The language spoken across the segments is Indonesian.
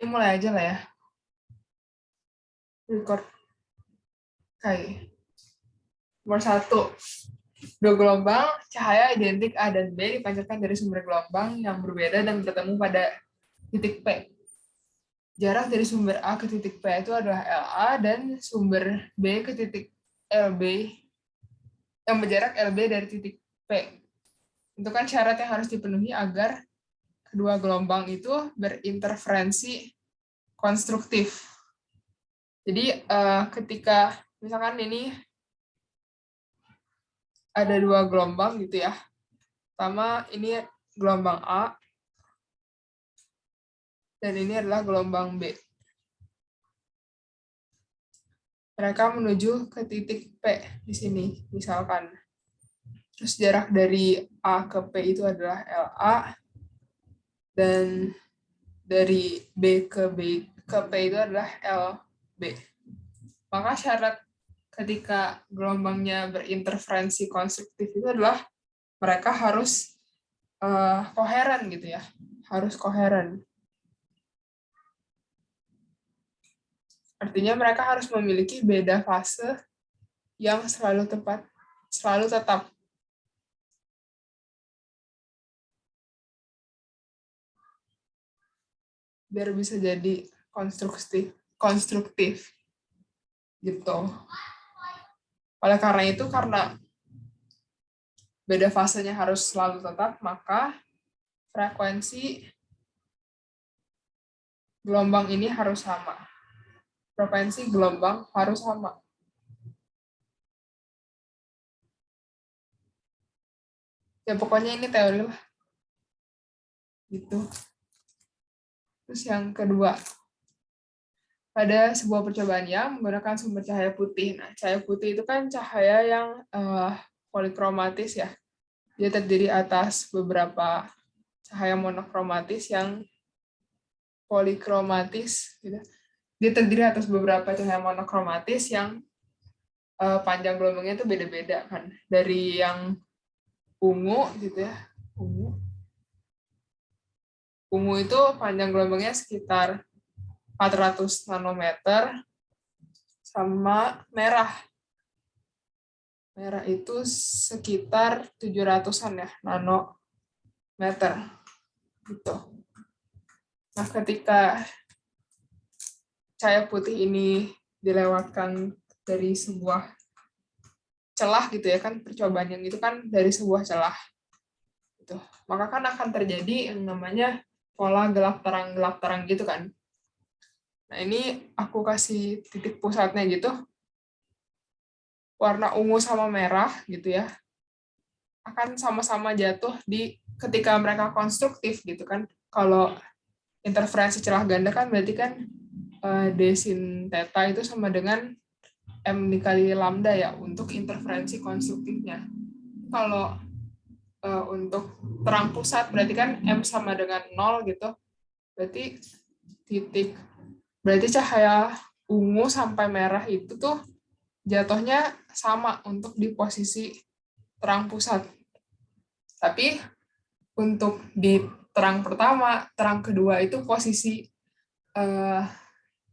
Ini mulai aja lah ya. Record. Oke. Nomor 1. Dua gelombang cahaya identik A dan B dipancarkan dari sumber gelombang yang berbeda dan bertemu pada titik P. Jarak dari sumber A ke titik P itu adalah LA dan sumber B ke titik LB yang berjarak LB dari titik P. Itu kan syarat yang harus dipenuhi agar kedua gelombang itu berinterferensi konstruktif. Jadi ketika misalkan ini ada dua gelombang gitu ya. Pertama ini gelombang A dan ini adalah gelombang B. Mereka menuju ke titik P di sini misalkan. Terus jarak dari A ke P itu adalah LA dan dari B ke P itu adalah LB. Maka syarat ketika gelombangnya berinterferensi konstruktif itu adalah mereka harus koheren gitu ya, harus koheren. Artinya mereka harus memiliki beda fase yang selalu tetap. Biar bisa jadi konstruktif gitu. Oleh karena itu, karena beda fasenya harus selalu tetap, maka frekuensi gelombang ini harus sama. Frekuensi gelombang harus sama. Ya pokoknya ini teori lah. Gitu. Terus yang kedua, pada sebuah percobaan yang menggunakan sumber cahaya putih. Nah, cahaya putih itu kan cahaya yang polikromatis ya. Dia terdiri atas beberapa cahaya monokromatis yang polikromatis. Gitu. Dia terdiri atas beberapa cahaya monokromatis yang panjang gelombangnya itu beda-beda kan. Dari yang ungu gitu ya, ungu itu panjang gelombangnya sekitar 400 nanometer sama merah. Merah itu sekitar 700-an ya nanometer. Gitu. Nah, ketika cahaya putih ini dilewatkan dari sebuah celah gitu ya kan, percobaan yang itu kan dari sebuah celah. Gitu. Maka kan akan terjadi yang namanya pola gelap terang gitu kan. Nah, ini aku kasih titik pusatnya gitu. Warna ungu sama merah gitu ya. Akan sama-sama jatuh di ketika mereka konstruktif gitu kan. Kalau interferensi celah ganda kan berarti kan D sin theta itu sama dengan M dikali lambda ya untuk interferensi konstruktifnya. Kalau untuk terang pusat berarti kan M sama dengan 0 gitu. Berarti cahaya ungu sampai merah itu tuh jatuhnya sama untuk di posisi terang pusat. Tapi untuk di terang pertama, terang kedua itu posisi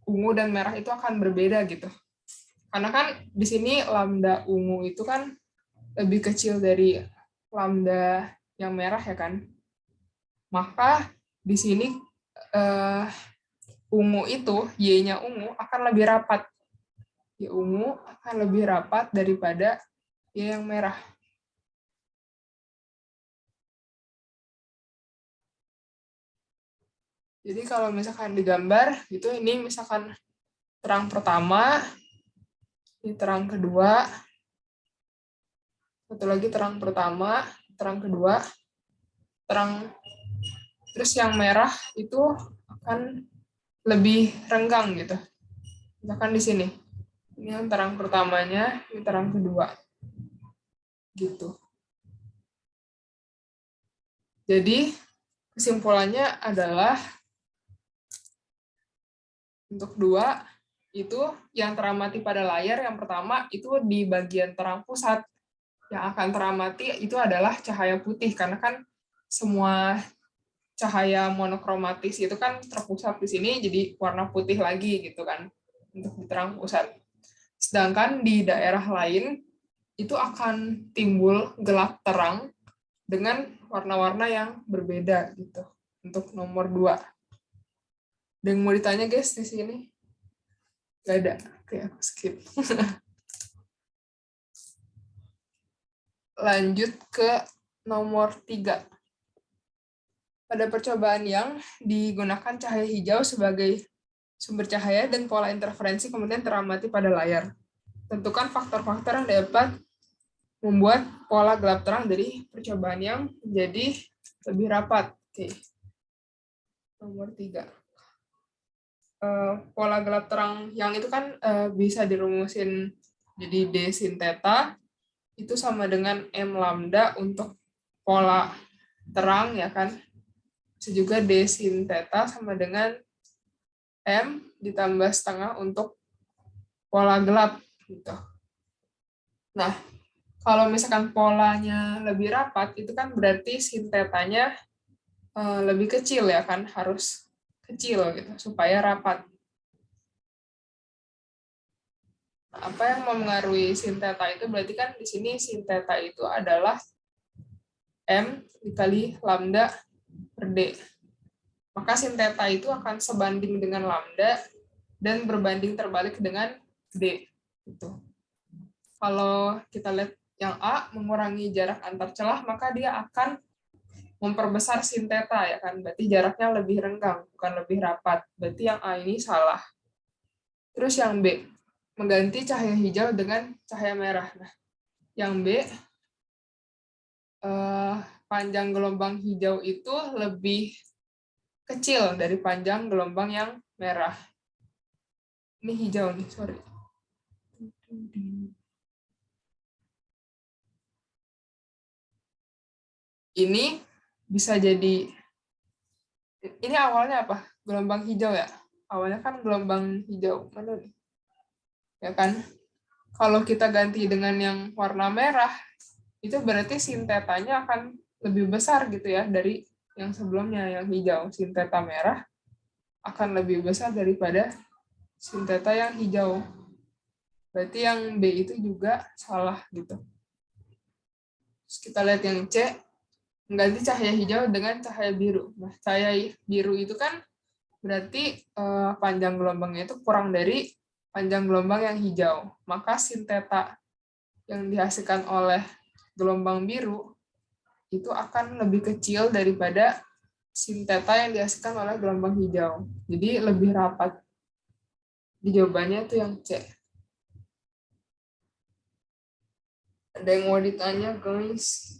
ungu dan merah itu akan berbeda gitu. Karena kan di sini lambda ungu itu kan lebih kecil dari lambda yang merah ya kan. Maka di sini ungu itu, Y-nya ungu akan lebih rapat. Y ungu akan lebih rapat daripada Y yang merah. Jadi kalau misalkan digambar, gitu ini misalkan terang pertama, ini terang kedua, satu lagi terang pertama, terang kedua, terus yang merah itu akan lebih renggang gitu. Misalkan di sini, ini yang terang pertamanya, ini terang kedua, gitu. Jadi kesimpulannya adalah untuk dua itu yang teramati pada layar yang pertama itu di bagian terang pusat, yang akan teramati itu adalah cahaya putih karena kan semua cahaya monokromatis itu kan terpusat di sini jadi warna putih lagi gitu kan untuk di terang pusat. Sedangkan di daerah lain itu akan timbul gelap terang dengan warna-warna yang berbeda gitu. Untuk nomor 2. Ada yang mau ditanya guys di sini? Gak ada. Oke, aku skip. Lanjut ke nomor 3. Pada percobaan yang digunakan cahaya hijau sebagai sumber cahaya dan pola interferensi kemudian teramati pada layar. Tentukan faktor-faktor yang dapat membuat pola gelap terang dari percobaan yang menjadi lebih rapat. Oke. Nomor 3. Pola gelap terang yang itu kan bisa dirumusin jadi D sin theta itu sama dengan M lambda untuk pola terang ya kan. Bisa juga D sin theta sama dengan M ditambah setengah untuk pola gelap gitu. Nah, kalau misalkan polanya lebih rapat itu kan berarti sin theta-nya lebih kecil ya kan, harus kecil gitu supaya rapat. Nah, apa yang mempengaruhi sin theta itu berarti kan di sini sin theta itu adalah M dikali lambda per D. Maka sin theta itu akan sebanding dengan lambda dan berbanding terbalik dengan D. Gitu. Kalau kita lihat yang A mengurangi jarak antar celah, maka dia akan memperbesar sin theta ya kan. Berarti jaraknya lebih renggang, bukan lebih rapat. Berarti yang A ini salah. Terus yang B, mengganti cahaya hijau dengan cahaya merah. Nah, yang B, panjang gelombang hijau itu lebih kecil dari panjang gelombang yang merah. Ini hijau nih, sorry. Ini bisa jadi, ini awalnya apa? Gelombang hijau ya? Awalnya kan gelombang hijau. Mana nih? Ya kan? Kalau kita ganti dengan yang warna merah, itu berarti sin theta-nya akan lebih besar gitu ya dari yang sebelumnya, yang hijau. Sin theta merah akan lebih besar daripada sin theta yang hijau. Berarti yang B itu juga salah gitu. Terus kita lihat yang C, mengganti cahaya hijau dengan cahaya biru. Nah, cahaya biru itu kan berarti panjang gelombangnya itu kurang dari panjang gelombang yang hijau. Maka sin theta yang dihasilkan oleh gelombang biru itu akan lebih kecil daripada sin theta yang dihasilkan oleh gelombang hijau. Jadi lebih rapat. Di jawabannya itu yang C. Ada yang mau ditanya, guys?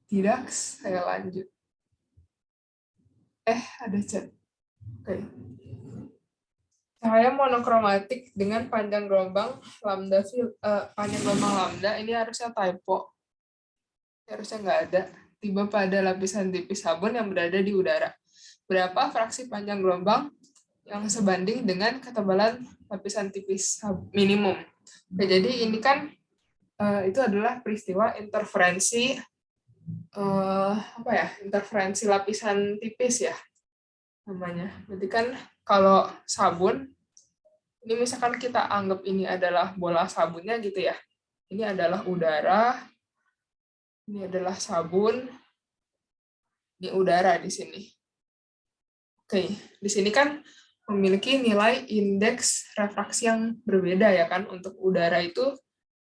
Tidak, saya lanjut. Ada chat. Oke. Cahaya monokromatik dengan panjang gelombang lambda, panjang gelombang lambda ini harusnya typo. Harusnya nggak ada. Tiba pada lapisan tipis sabun yang berada di udara. Berapa fraksi panjang gelombang yang sebanding dengan ketebalan lapisan tipis minimum? Oke, jadi ini kan itu adalah peristiwa interferensi interferensi lapisan tipis ya namanya. Berarti kan kalau sabun ini misalkan kita anggap ini adalah bola sabunnya gitu ya. Ini adalah udara, ini adalah sabun, ini udara di sini. Oke, di sini kan memiliki nilai indeks refraksi yang berbeda ya kan. Untuk udara itu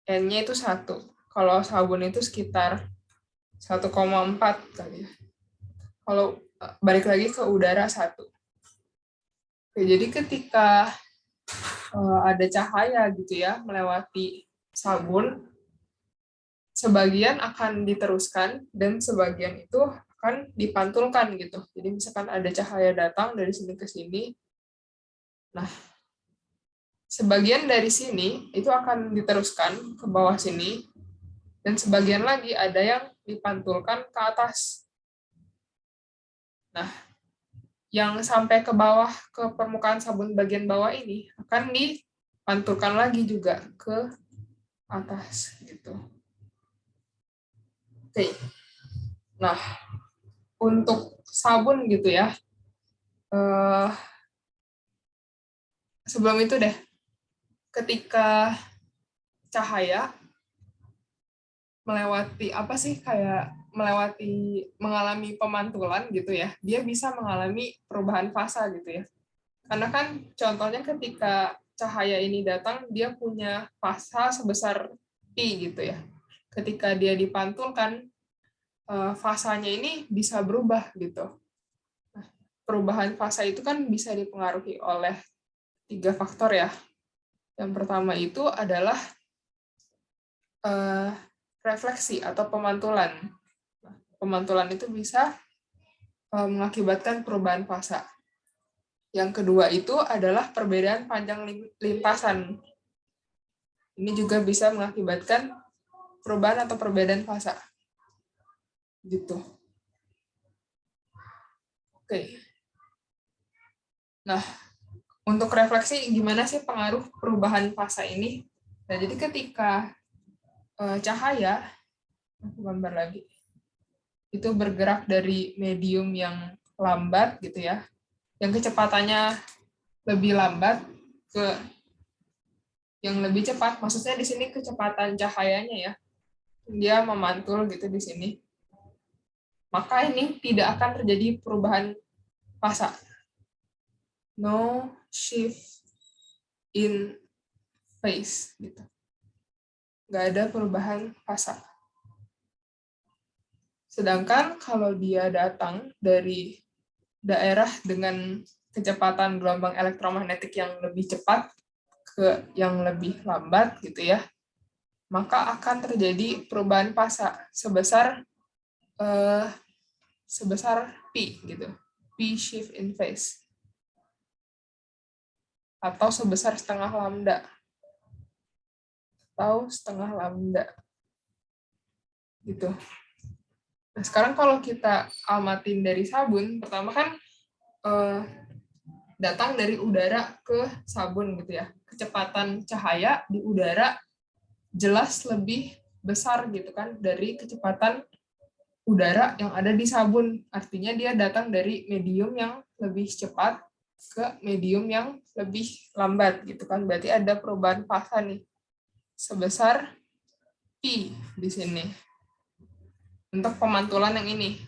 N-nya itu 1. Kalau sabun itu sekitar 1,4 kali ya. Kalau balik lagi ke udara 1. Oke, jadi ketika ada cahaya gitu ya melewati sabun, sebagian akan diteruskan dan sebagian itu akan dipantulkan gitu. Jadi misalkan ada cahaya datang dari sini ke sini, nah sebagian dari sini itu akan diteruskan ke bawah sini dan sebagian lagi ada yang dipantulkan ke atas. Nah, yang sampai ke bawah ke permukaan sabun bagian bawah ini akan dipantulkan lagi juga ke atas gitu. Oke. Nah, untuk sabun gitu ya, sebelum itu deh, ketika cahaya melewati apa sih, kayak mengalami pemantulan gitu ya, dia bisa mengalami perubahan fasa gitu ya. Karena kan contohnya ketika cahaya ini datang, dia punya fasa sebesar pi gitu ya. Ketika dia dipantulkan, fasanya ini bisa berubah gitu. Nah, perubahan fasa itu kan bisa dipengaruhi oleh 3 faktor ya. Yang pertama itu adalah refleksi atau pemantulan. Nah, pemantulan itu bisa mengakibatkan perubahan fasa. Yang kedua itu adalah perbedaan panjang limpasan. Ini juga bisa mengakibatkan perubahan atau perbedaan fasa. Gitu. Oke. Nah, untuk refleksi gimana sih pengaruh perubahan fasa ini? Nah, jadi ketika cahaya, aku gambar lagi, itu bergerak dari medium yang lambat gitu ya, yang kecepatannya lebih lambat ke yang lebih cepat. Maksudnya di sini kecepatan cahayanya ya, dia memantul gitu di sini. Maka ini tidak akan terjadi perubahan fasa. No shift in phase gitu. Nggak ada perubahan fasa. Sedangkan kalau dia datang dari daerah dengan kecepatan gelombang elektromagnetik yang lebih cepat ke yang lebih lambat gitu ya, maka akan terjadi perubahan fasa sebesar pi gitu, pi shift in phase, atau sebesar setengah lambda gitu. Nah, sekarang kalau kita amatin dari sabun, pertama kan datang dari udara ke sabun gitu ya. Kecepatan cahaya di udara jelas lebih besar gitu kan dari kecepatan udara yang ada di sabun. Artinya dia datang dari medium yang lebih cepat ke medium yang lebih lambat gitu kan. Berarti ada perubahan fasa nih sebesar pi di sini untuk pemantulan yang ini.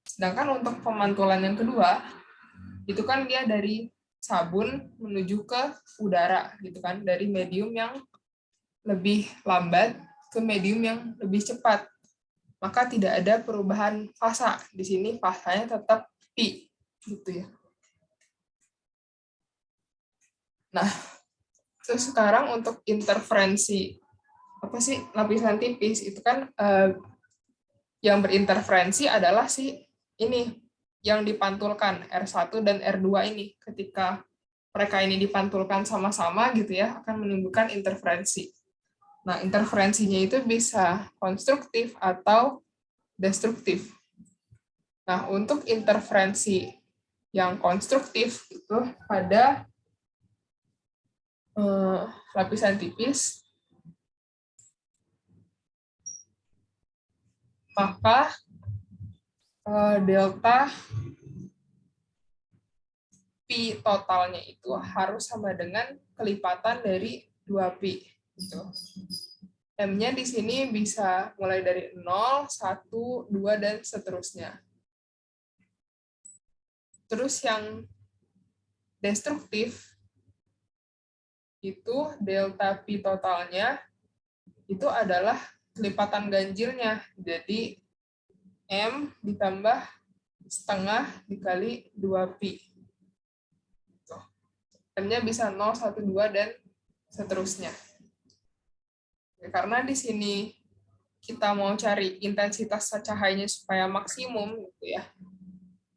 Sedangkan untuk pemantulan yang kedua, itu kan dia dari sabun menuju ke udara gitu kan, dari medium yang lebih lambat ke medium yang lebih cepat. Maka tidak ada perubahan fasa. Di sini fasanya tetap pi gitu ya. Nah, terus sekarang untuk interferensi apa sih lapisan tipis itu kan yang berinterferensi adalah si ini yang dipantulkan R1 dan R2 ini. Ketika mereka ini dipantulkan sama-sama gitu ya, akan menimbulkan interferensi. Nah, interferensinya itu bisa konstruktif atau destruktif. Nah, untuk interferensi yang konstruktif itu pada lapisan tipis, maka delta pi totalnya itu harus sama dengan kelipatan dari 2pi. Gitu. M-nya di sini bisa mulai dari 0, 1, 2, dan seterusnya. Terus yang destruktif, itu delta pi totalnya, itu adalah kelipatan ganjilnya. Jadi, M ditambah setengah dikali 2pi. M-nya bisa 0, 1, 2, dan seterusnya. Karena di sini kita mau cari intensitas cahayanya supaya maksimum gitu ya.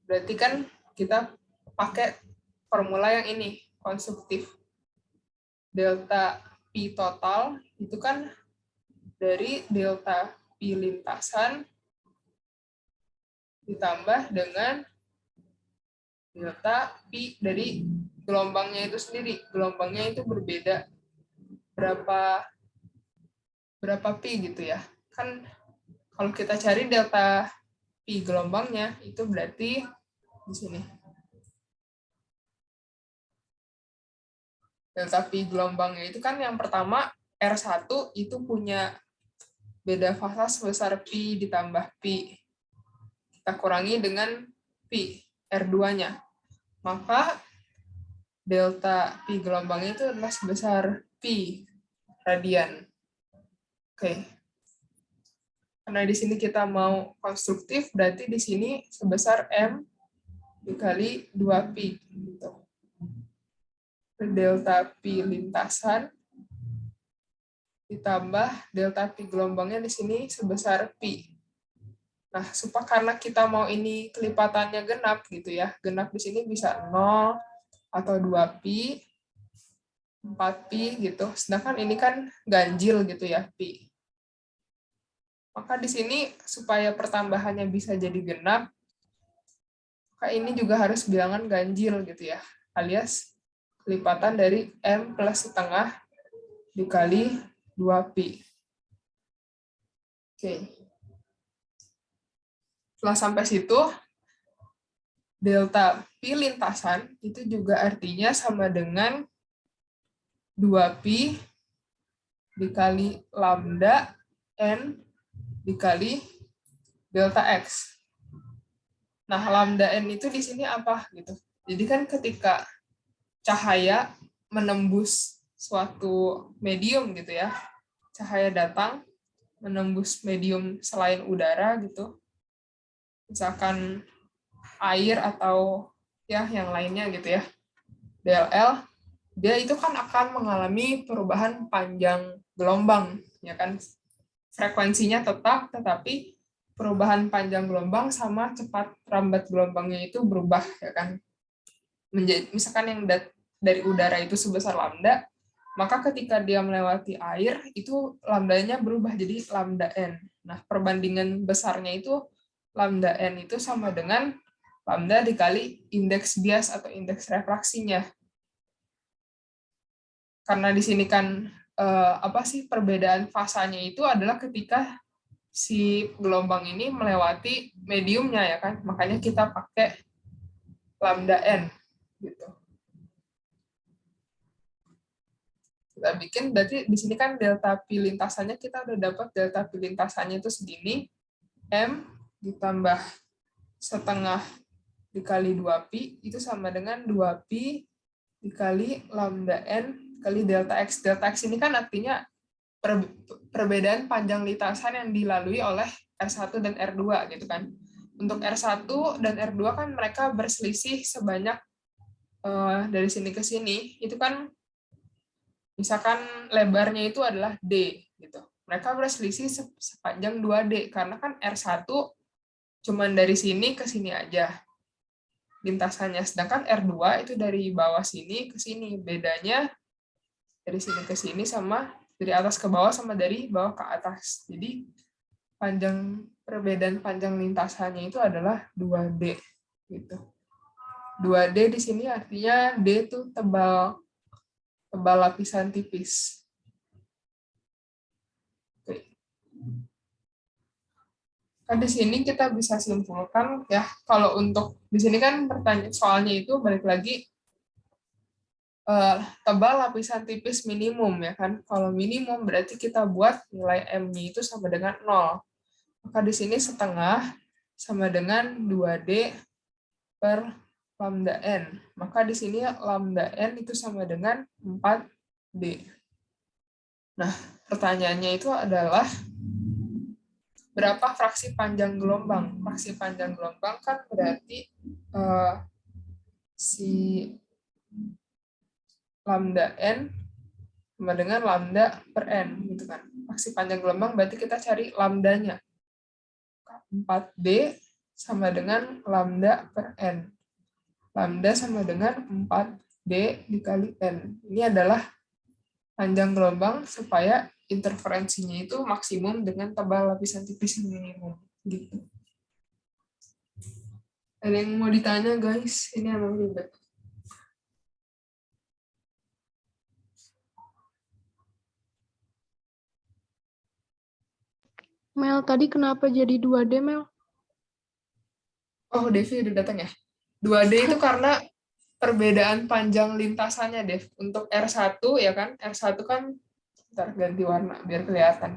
Berarti kan kita pakai formula yang ini, konstruktif. Delta pi total itu kan dari delta pi lintasan ditambah dengan delta pi dari gelombangnya itu sendiri. Gelombangnya itu berbeda berapa pi gitu ya. Kan kalau kita cari delta pi gelombangnya, itu berarti di sini. Delta pi gelombangnya itu kan yang pertama R1 itu punya beda fasa sebesar pi ditambah pi. Kita kurangi dengan pi, R2-nya. Maka delta pi gelombangnya itu adalah sebesar pi radian. Oke. Karena di sini kita mau konstruktif, berarti di sini sebesar M dikali 2pi. Gitu. Delta pi lintasan ditambah delta pi gelombangnya di sini sebesar pi. Nah, supaya karena kita mau ini kelipatannya genap gitu ya. Genap di sini bisa 0 atau 2pi, 4pi gitu. Sedangkan ini kan ganjil gitu ya, pi. Maka di sini supaya pertambahannya bisa jadi genap, maka ini juga harus bilangan ganjil gitu ya. Alias kelipatan dari M plus setengah dikali 2pi. Oke. Setelah sampai situ, delta pi lintasan itu juga artinya sama dengan 2pi dikali lambda n dikali delta x. Nah, lambda n itu di sini apa gitu. Jadi kan ketika cahaya menembus suatu medium gitu ya, cahaya datang menembus medium selain udara gitu, misalkan air atau ya yang lainnya gitu ya, DLL, dia itu kan akan mengalami perubahan panjang gelombang, ya kan, frekuensinya tetap, tetapi perubahan panjang gelombang sama cepat rambat gelombangnya itu berubah, ya kan. Menjadi misalkan yang dari udara itu sebesar lambda, maka ketika dia melewati air itu lambdanya berubah jadi lambda n. Nah, perbandingan besarnya itu lambda n itu sama dengan lambda dikali indeks bias atau indeks refraksinya. Karena di sini kan apa sih perbedaan fasanya itu adalah ketika si gelombang ini melewati mediumnya ya kan, makanya kita pakai lambda n gitu. Kita bikin berarti di sini kan delta pi lintasannya kita udah dapat delta pi lintasannya itu segini, M ditambah setengah dikali 2pi itu sama dengan 2pi dikali lambda n kali delta x. Delta x ini kan artinya perbedaan panjang lintasan yang dilalui oleh R1 dan R2 gitu kan. Untuk R1 dan R2 kan mereka berselisih sebanyak dari sini ke sini, itu kan misalkan lebarnya itu adalah D gitu. Mereka berselisih sepanjang 2D karena kan R1 cuman dari sini ke sini aja lintasannya, sedangkan R2 itu dari bawah sini ke sini. Bedanya dari sini ke sini sama dari atas ke bawah sama dari bawah ke atas. Jadi perbedaan panjang lintasannya itu adalah 2D gitu. 2D di sini artinya D itu tebal lapisan tipis. Oke. Kan di sini kita bisa simpulkan ya, kalau untuk di sini kan pertanyaan soalnya itu balik lagi tebal lapisan tipis minimum ya kan. Kalau minimum berarti kita buat nilai M-nya itu sama dengan 0. Maka di sini setengah sama dengan 2D per lambda n. Maka di sini lambda n itu sama dengan 4D. Nah, pertanyaannya itu adalah berapa fraksi panjang gelombang? Fraksi panjang gelombang kan berarti si lambda n sama dengan lambda per n gitu kan. Fraksi panjang gelombang berarti kita cari lambdanya. 4D sama dengan lambda per n. Lambda sama dengan 4D dikali n. Ini adalah panjang gelombang supaya interferensinya itu maksimum dengan tebal lapisan tipis minimum. Gitu. Ada yang mau ditanya guys? Ini emang ribet. Mel, tadi kenapa jadi 2D, Mel? Oh, Devi udah datang ya. 2D itu karena perbedaan panjang lintasannya, Dev. Untuk R1 ya kan, R1 kan, ntar ganti warna biar kelihatan.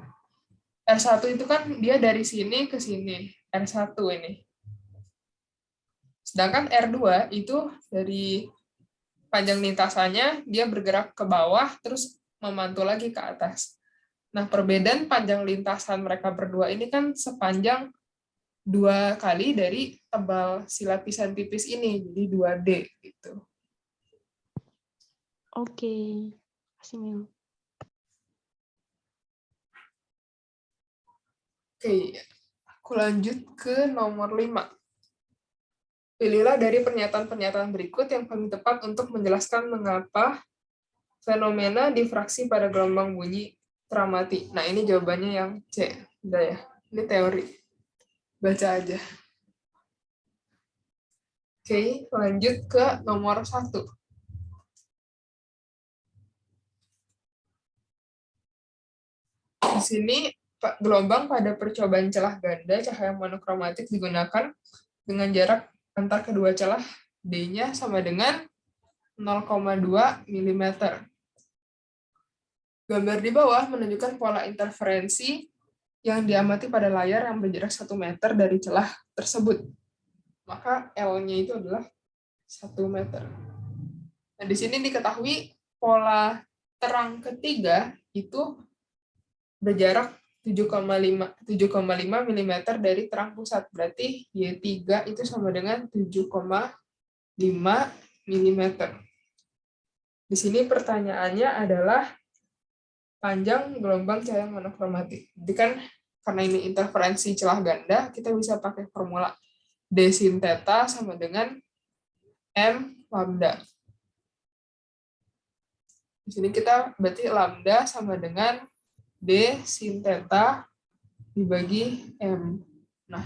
R1 itu kan dia dari sini ke sini, R1 ini. Sedangkan R2 itu dari panjang lintasannya, dia bergerak ke bawah, terus memantul lagi ke atas. Nah, perbedaan panjang lintasan mereka berdua ini kan sepanjang 2 kali dari tebal si lapisan tipis ini, jadi 2D gitu. Oke. Kasih Mil. Oke, aku lanjut ke nomor 5. Pilihlah dari pernyataan-pernyataan berikut yang paling tepat untuk menjelaskan mengapa fenomena difraksi pada gelombang bunyi teramati. Nah, ini jawabannya yang C. Udah ya, ini teori. Baca aja. Oke, lanjut ke nomor 1. Di sini, gelombang pada percobaan celah ganda cahaya monokromatik digunakan dengan jarak antar kedua celah D-nya sama dengan 0,2 mm. Gambar di bawah menunjukkan pola interferensi yang diamati pada layar yang berjarak 1 meter dari celah tersebut. Maka L-nya itu adalah 1 meter. Nah, di sini diketahui pola terang ketiga itu berjarak 7,5 mm dari terang pusat. Berarti Y3 itu sama dengan 7,5 mm. Di sini pertanyaannya adalah panjang gelombang cahaya monokromatik. Jadi kan karena ini interferensi celah ganda, kita bisa pakai formula D sin theta sama dengan M lambda. Di sini kita berarti lambda sama dengan D sin theta dibagi M. Nah,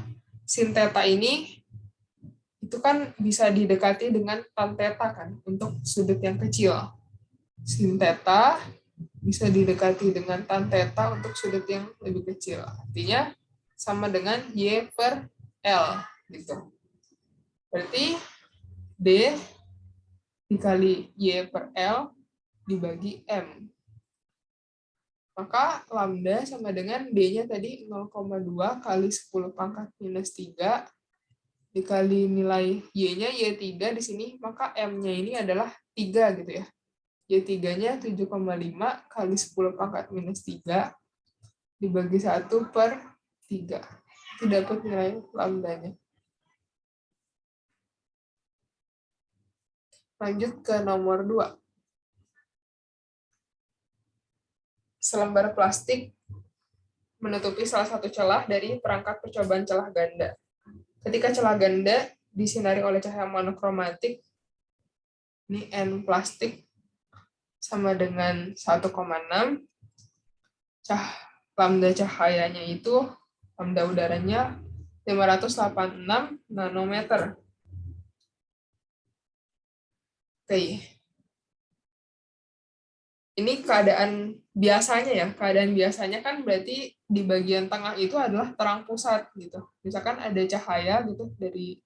sin theta ini itu kan bisa didekati dengan tan theta kan untuk sudut yang kecil. Sin theta bisa didekati dengan tan theta untuk sudut yang lebih kecil. Artinya sama dengan Y per L gitu. Berarti D dikali Y per L dibagi M. Maka lambda sama dengan D-nya tadi 0,2 kali 10 pangkat minus 3 dikali nilai Y-nya Y3 di sini, maka M-nya ini adalah 3 gitu ya. Y3-nya 7,5 kali 10 pangkat minus 3 dibagi 1 per 3. Itu dapat nilai lambdanya. Lanjut ke nomor 2. Selembar plastik menutupi salah satu celah dari perangkat percobaan celah ganda. Ketika celah ganda disinari oleh cahaya monokromatik, ini N plastik sama dengan 1,6, lambda cahayanya itu, lambda udaranya 586 nanometer. Oke. Ini keadaan biasanya ya. Keadaan biasanya kan berarti di bagian tengah itu adalah terang pusat gitu. Misalkan ada cahaya gitu dari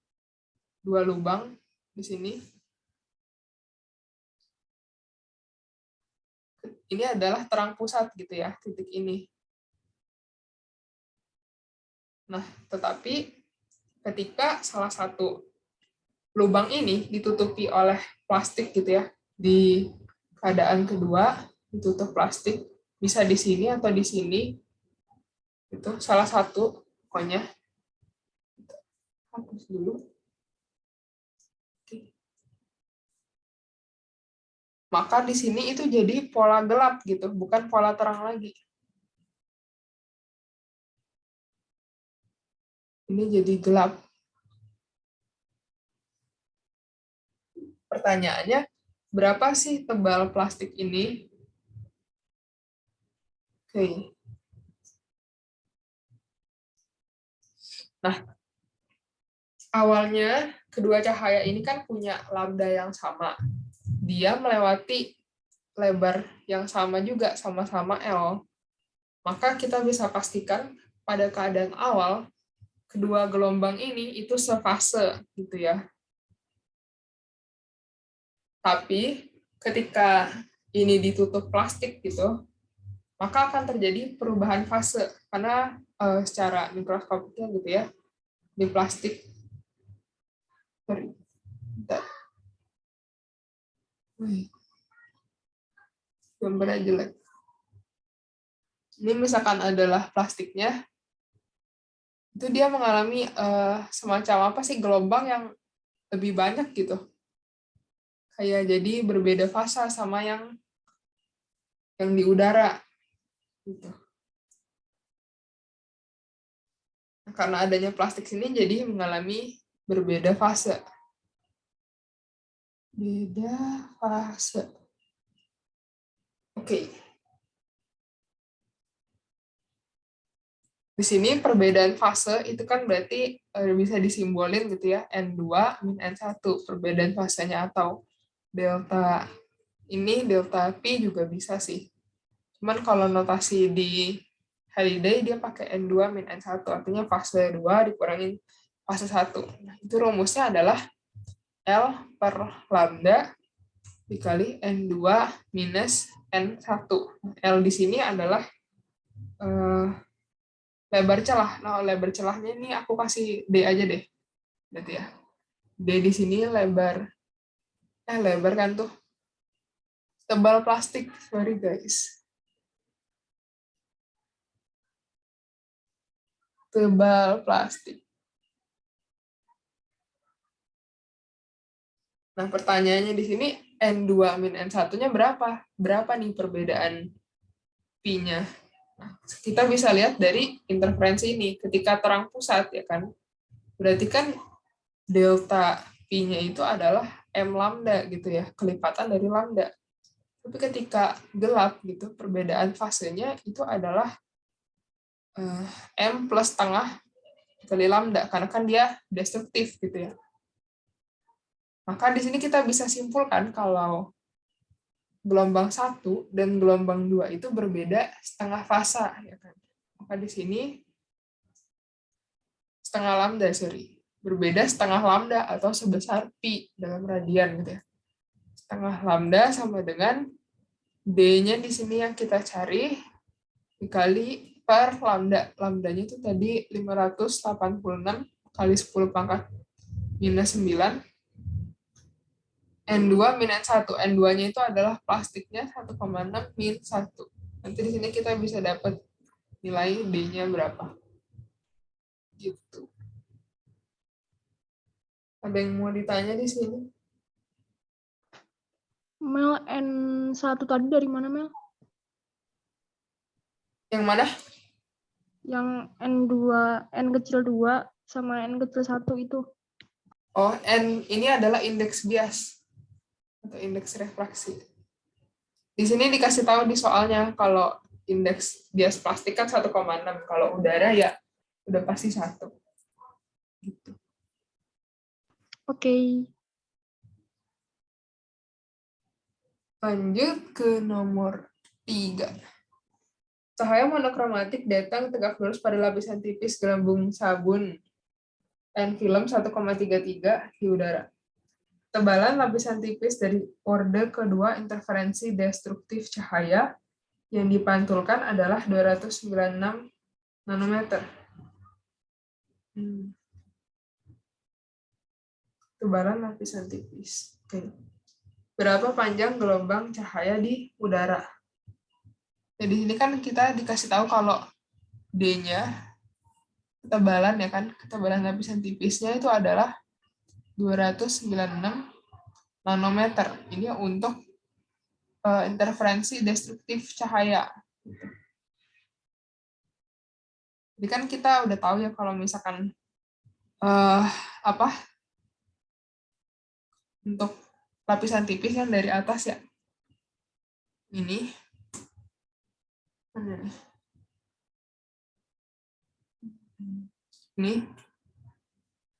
2 lubang di sini. Ini adalah terang pusat gitu ya, titik ini. Nah, tetapi ketika salah satu lubang ini ditutupi oleh plastik gitu ya, di keadaan kedua ditutup plastik, bisa di sini atau di sini, itu salah satu pokoknya. Hapus dulu. Maka di sini itu jadi pola gelap gitu, bukan pola terang lagi. Ini jadi gelap. Pertanyaannya, berapa sih tebal plastik ini? Oke. Nah, awalnya kedua cahaya ini kan punya lambda yang sama. Dia melewati lebar yang sama juga, sama-sama L. Maka kita bisa pastikan pada keadaan awal, kedua gelombang ini itu sefase gitu ya. Tapi ketika ini ditutup plastik gitu, maka akan terjadi perubahan fase karena secara mikroskopiknya gitu ya, di plastik. Sorry. Bentar. Gambarnya jelek. Ini misalkan adalah plastiknya, itu dia mengalami semacam apa sih, gelombang yang lebih banyak gitu. Kayak jadi berbeda fasa sama yang di udara gitu. Nah, karena adanya plastik sini jadi mengalami berbeda fase. Beda fase. Oke. Di sini perbedaan fase itu kan berarti bisa disimbolin gitu ya, N2 min N1, perbedaan fasenya, atau delta ini, delta P juga bisa sih. Cuman kalau notasi di Halliday dia pakai N2 min N1, artinya fase 2 dikurangin fase 1. Nah, itu rumusnya adalah L per lambda dikali N2 minus N1. L di sini adalah lebar celah. Nah, lebar celahnya ini aku kasih D aja deh. Berarti ya. D di sini lebar. Lebar kan tuh. Tebal plastik. Sorry guys. Tebal plastik. Nah, pertanyaannya di sini N2 min N1-nya berapa? Berapa nih perbedaan Pi-nya? Nah, kita bisa lihat dari interferensi ini. Ketika terang pusat, ya kan? Berarti kan delta Pi-nya itu adalah M lambda gitu ya, kelipatan dari lambda. Tapi ketika gelap gitu, perbedaan fasenya itu adalah M plus setengah kali lambda, karena kan dia destruktif gitu ya. Maka di sini kita bisa simpulkan kalau gelombang 1 dan gelombang 2 itu berbeda setengah fasa, ya kan. Maka di sini setengah lambda, berbeda setengah lambda atau sebesar pi dalam radian gitu ya. Setengah lambda sama dengan D-nya di sini yang kita cari dikali per lambda. Lambdanya itu tadi 586 kali 10 pangkat minus 9. N2 min N1. N2-nya itu adalah plastiknya 1,6 min 1. Nanti di sini kita bisa dapat nilai D-nya berapa. Gitu. Ada yang mau ditanya di sini? Mel, N1 tadi dari mana, Mel? Yang mana? Yang N2, N kecil 2 sama N kecil 1 itu. Oh, N ini adalah indeks bias atau indeks refraksi. Di sini dikasih tahu di soalnya kalau indeks bias plastik kan 1,6. Kalau udara ya udah pasti 1. Gitu. Oke. Lanjut ke nomor 3. Cahaya monokromatik datang tegak lurus pada lapisan tipis gelembung sabun dan film 1,33 di udara. Tebalan lapisan tipis dari orde kedua interferensi destruktif cahaya yang dipantulkan adalah 296 nanometer. Tebalan lapisan tipis. Oke. Berapa panjang gelombang cahaya di udara? Jadi di sini kan kita dikasih tahu kalau D-nya, ketebalan ya kan, ketebalan lapisan tipisnya itu adalah 296 nanometer. Ini untuk interferensi destruktif cahaya. Jadi kan kita udah tahu ya kalau misalkan untuk lapisan tipis yang dari atas ya. Ini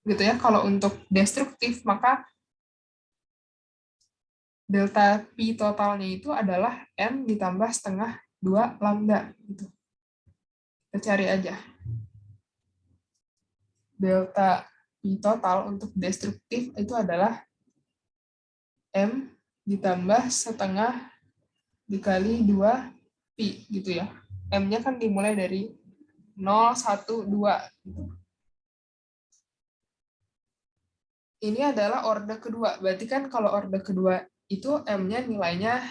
gitu ya. Kalau untuk destruktif maka delta Pi totalnya itu adalah M ditambah setengah 2 lambda gitu. Kita cari aja. delta Pi total untuk destruktif itu adalah M ditambah setengah dikali 2 Pi gitu ya. M-nya kan dimulai dari 0, 1, 2. Ini adalah orde kedua. Berarti kan kalau orde kedua itu M-nya nilainya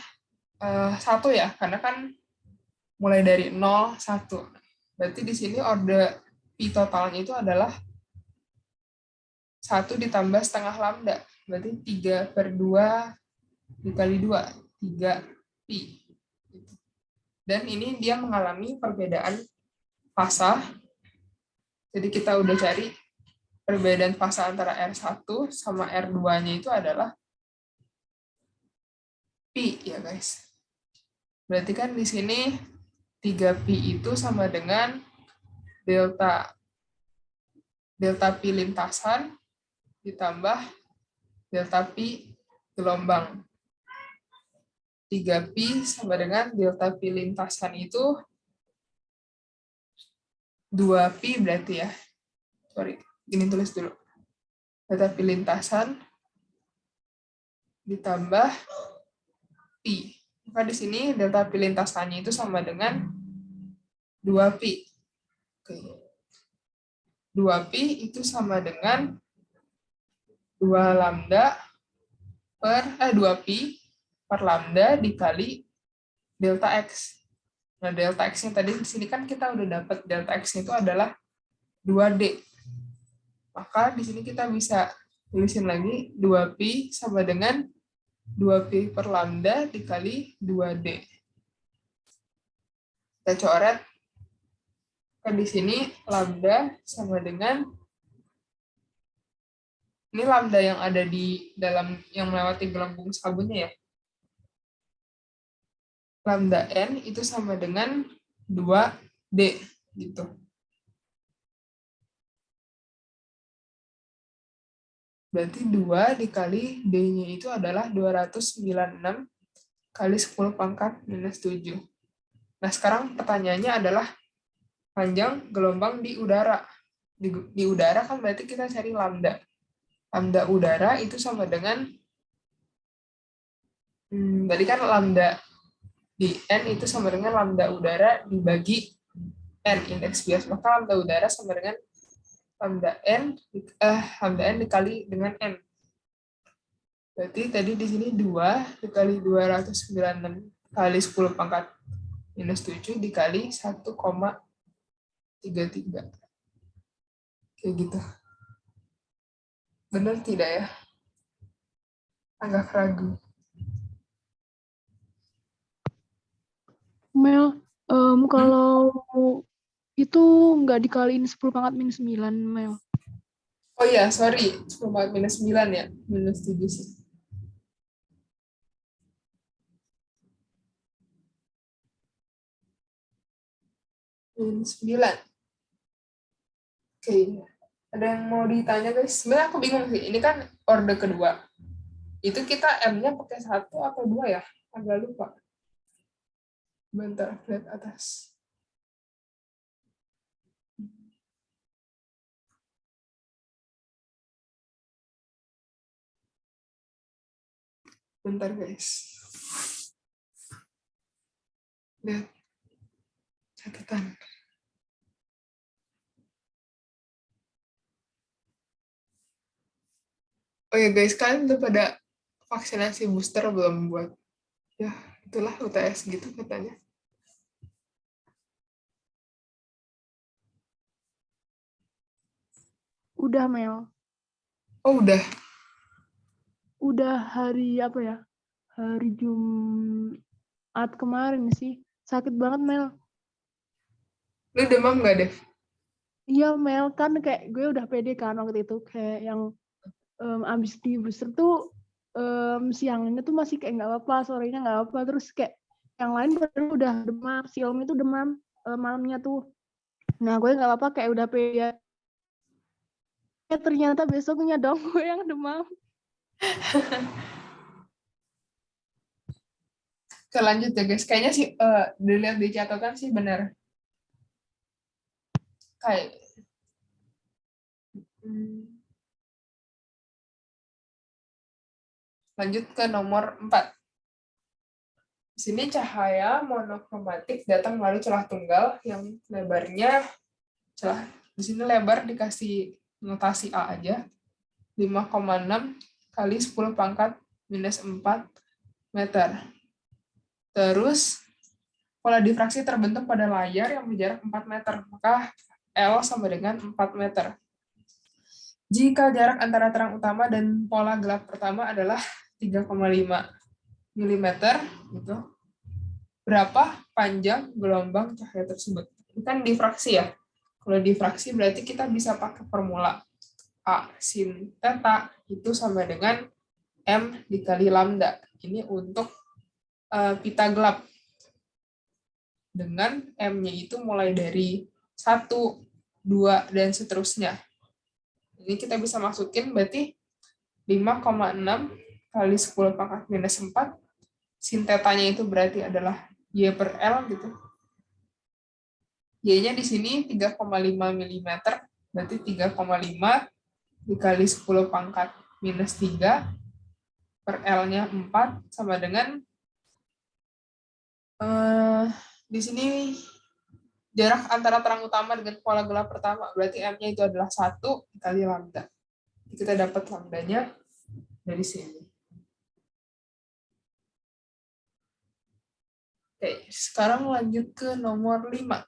1 ya, karena kan mulai dari 0, 1. Berarti di sini orde Pi totalnya itu adalah 1 ditambah setengah lambda. Berarti 3/2 dikali 2, 3 Pi. Dan ini dia mengalami perbedaan fasa. Jadi kita udah cari perbedaan fasa antara R1 sama R2-nya itu adalah Pi ya guys. Berarti kan di sini 3 Pi itu sama dengan delta Pi lintasan ditambah delta Pi gelombang. 3 Pi sama dengan delta Pi lintasan itu 2 Pi berarti ya. Sorry, gini tulis dulu. Delta Pi lintasan ditambah Pi. Maka di sini delta Pi lintasannya itu sama dengan 2 Pi. Oke. 2 Pi itu sama dengan 2 lambda per 2 Pi per lambda dikali delta X. Nah, delta X-nya tadi di sini kan kita udah dapat delta X-nya itu adalah 2D. Maka di sini kita bisa tulisin lagi 2 Pi sama dengan 2 Pi per lambda dikali 2D. Kita coret. Kan di sini lambda sama dengan ini lambda yang ada di dalam yang melewati gelembung sabunnya ya. Lambda N itu sama dengan 2D gitu. Berarti 2 dikali D-nya itu adalah 296 kali 10 pangkat minus 7. Nah, sekarang pertanyaannya adalah panjang gelombang di udara. Di udara kan berarti kita cari lambda. Lambda udara itu sama dengan, tadi kan lambda di N itu sama dengan lambda udara dibagi N, indeks bias. Maka lambda udara sama dengan lambda N dikali dengan N. Berarti tadi di sini 2 dikali 296 kali 10 pangkat minus 7 dikali 1,33. Kayak gitu. Benar tidak ya? Agak ragu. Mel, kalau itu nggak dikaliin 10 pangkat minus 9, Mel. Oh iya, sorry. 10 pangkat minus 9 ya. Minus 7 sih. Minus 9. Oke. Ada yang mau ditanya guys? Sebenarnya aku bingung sih. Ini kan orde kedua. Itu kita M-nya pakai 1 atau 2 ya? Agak lupa. Bentar, lihat atas. Bentar guys. Lihat catatan. Oh ya guys, kalian udah pada vaksinasi booster belum buat? Ya, itulah UTS gitu katanya. Udah, Mel. Oh, udah. Udah hari apa ya? Hari Jumat kemarin sih. Sakit banget, Mel. Lu demam nggak, Dev? Iya, Mel. Kan kayak gue udah pede kan waktu itu. Kayak yang abis di booster tuh siangnya tuh masih kayak nggak apa-apa, sorenya nggak apa-apa. Terus kayak yang lain baru udah demam. Si Om itu demam malamnya tuh. Nah, gue nggak apa-apa, kayak udah pede. Ternyata besoknya dong gue yang demam. Oke, lanjut ya guys. Kayaknya sih dilihat di catatan sih benar. Kayak Lanjut ke nomor 4. Di sini cahaya monokromatik datang melalui celah tunggal yang lebarnya celah. Di sini lebar dikasih notasi A aja. 5,6 kali 10 pangkat minus 4 meter. Terus pola difraksi terbentuk pada layar yang berjarak 4 meter, maka L sama dengan 4 meter. Jika jarak antara terang utama dan pola gelap pertama adalah 3,5 mm, gitu. Berapa panjang gelombang cahaya tersebut? Ini kan difraksi ya. Kalau difraksi berarti kita bisa pakai formula A sin theta itu sama dengan M dikali lambda. Ini untuk pita gelap. Dengan M-nya itu mulai dari 1, 2, dan seterusnya. Ini kita bisa masukin berarti 5,6 kali 10 pangkat minus 4. Sin theta-nya itu berarti adalah Y per L gitu. Y-nya di sini 3,5 mm, berarti 3,5 dikali 10 pangkat minus 3 per L-nya 4 sama dengan di sini jarak antara terang utama dengan pola gelap pertama, berarti M-nya itu adalah 1 dikali lambda. Kita dapat lambdanya dari sini. Oke, sekarang lanjut ke nomor 5.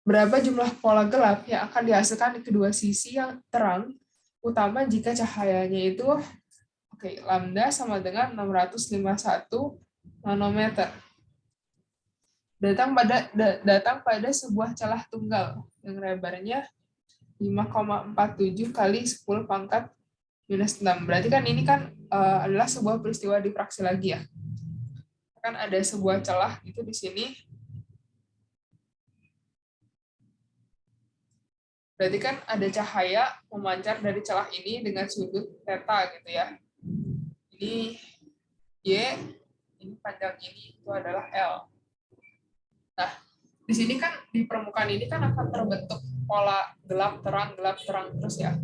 Berapa jumlah pola gelap yang akan dihasilkan di kedua sisi yang terang utama jika cahayanya itu lambda sama dengan 651 nanometer. Datang pada sebuah celah tunggal yang lebarnya 5,47 kali 10 pangkat minus 6. Berarti kan ini kan adalah sebuah peristiwa difraksi lagi ya. Kan ada sebuah celah itu di sini. Berarti kan ada cahaya memancar dari celah ini dengan sudut theta gitu ya. Ini Y, ini panjang ini itu adalah L. Nah, di sini kan di permukaan ini kan akan terbentuk pola gelap terang terus ya.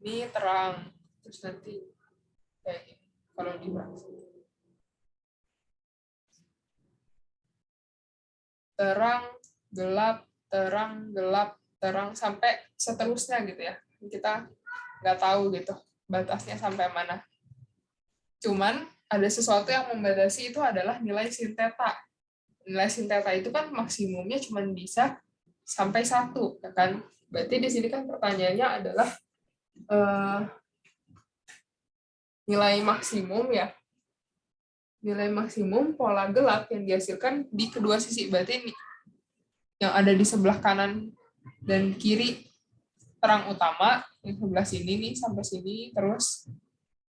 Ini terang terus nanti kayak gini kalau difraksi. Terang sampai seterusnya gitu ya. Kita nggak tahu gitu batasnya sampai mana. Cuman ada sesuatu yang membatasi itu adalah nilai sin theta. Nilai sin theta itu kan maksimumnya cuma bisa sampai 1, ya kan? Berarti di sini kan pertanyaannya adalah nilai maksimum ya. Nilai maksimum pola gelap yang dihasilkan di kedua sisi. Berarti yang ada di sebelah kanan dan kiri terang utama, yang sebelah sini nih sampai sini terus.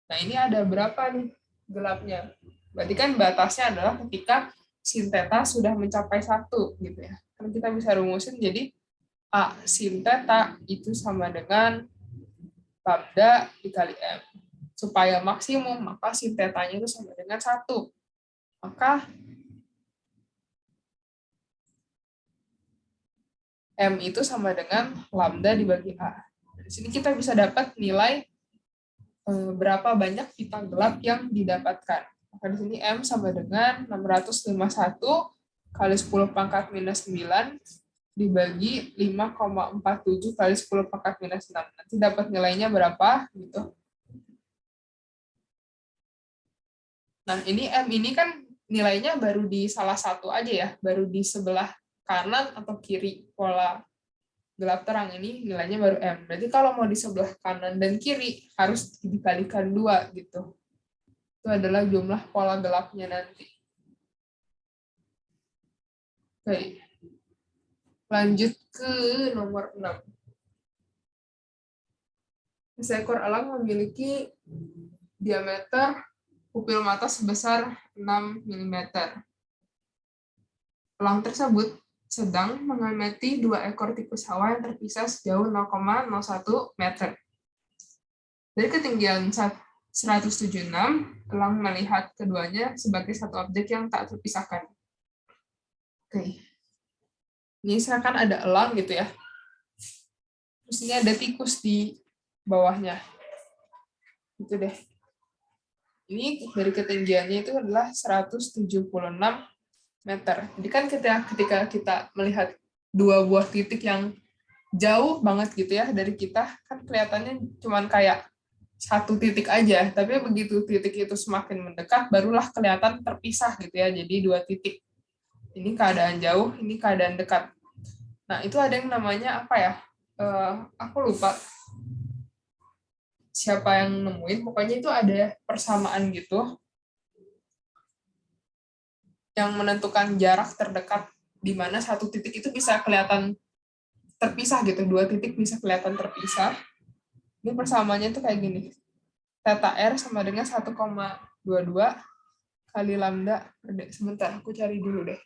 Nah, ini ada berapa nih gelapnya? Berarti kan batasnya adalah ketika sin theta sudah mencapai 1 gitu ya. Kan kita bisa rumusin jadi A sin theta itu sama dengan lambda dikali M. Supaya maksimum, maka sin theta-nya itu sama dengan 1. Maka M itu sama dengan lambda dibagi A. Di sini kita bisa dapat nilai berapa banyak pita gelap yang didapatkan. Maka di sini M sama dengan 651 kali 10 pangkat minus 9 dibagi 5,47 kali 10 pangkat minus 6. Nanti dapat nilainya berapa gitu. Nah, ini M ini kan nilainya baru di salah satu aja ya, baru di sebelah kanan atau kiri pola gelap terang ini nilainya baru M. Berarti kalau mau di sebelah kanan dan kiri harus dikalikan 2 gitu. Itu adalah jumlah pola gelapnya nanti. Oke. Lanjut ke nomor 6. Seekor elang memiliki diameter pupil mata sebesar 6 mm. Elang tersebut sedang mengamati 2 ekor tikus hawa yang terpisah sejauh 0,01 meter. Dari ketinggian 176, elang melihat keduanya sebagai satu objek yang tak terpisahkan. Oke. Ini misalkan ada elang gitu ya. Terus ini ada tikus di bawahnya. Gitu deh. Ini dari ketinggiannya itu adalah 176 meter. Jadi kan ketika kita melihat dua buah titik yang jauh banget gitu ya dari kita, kan kelihatannya cuman kayak satu titik aja, tapi begitu titik itu semakin mendekat, barulah kelihatan terpisah gitu ya, jadi dua titik. Ini keadaan jauh, ini keadaan dekat. Nah, itu ada yang namanya apa ya? Aku lupa siapa yang nemuin, pokoknya itu ada persamaan gitu, yang menentukan jarak terdekat di mana satu titik itu bisa kelihatan terpisah gitu, dua titik bisa kelihatan terpisah. Ini persamaannya tuh kayak gini. Theta R sama dengan 1,22 kali lambda per D. Sebentar, aku cari dulu deh.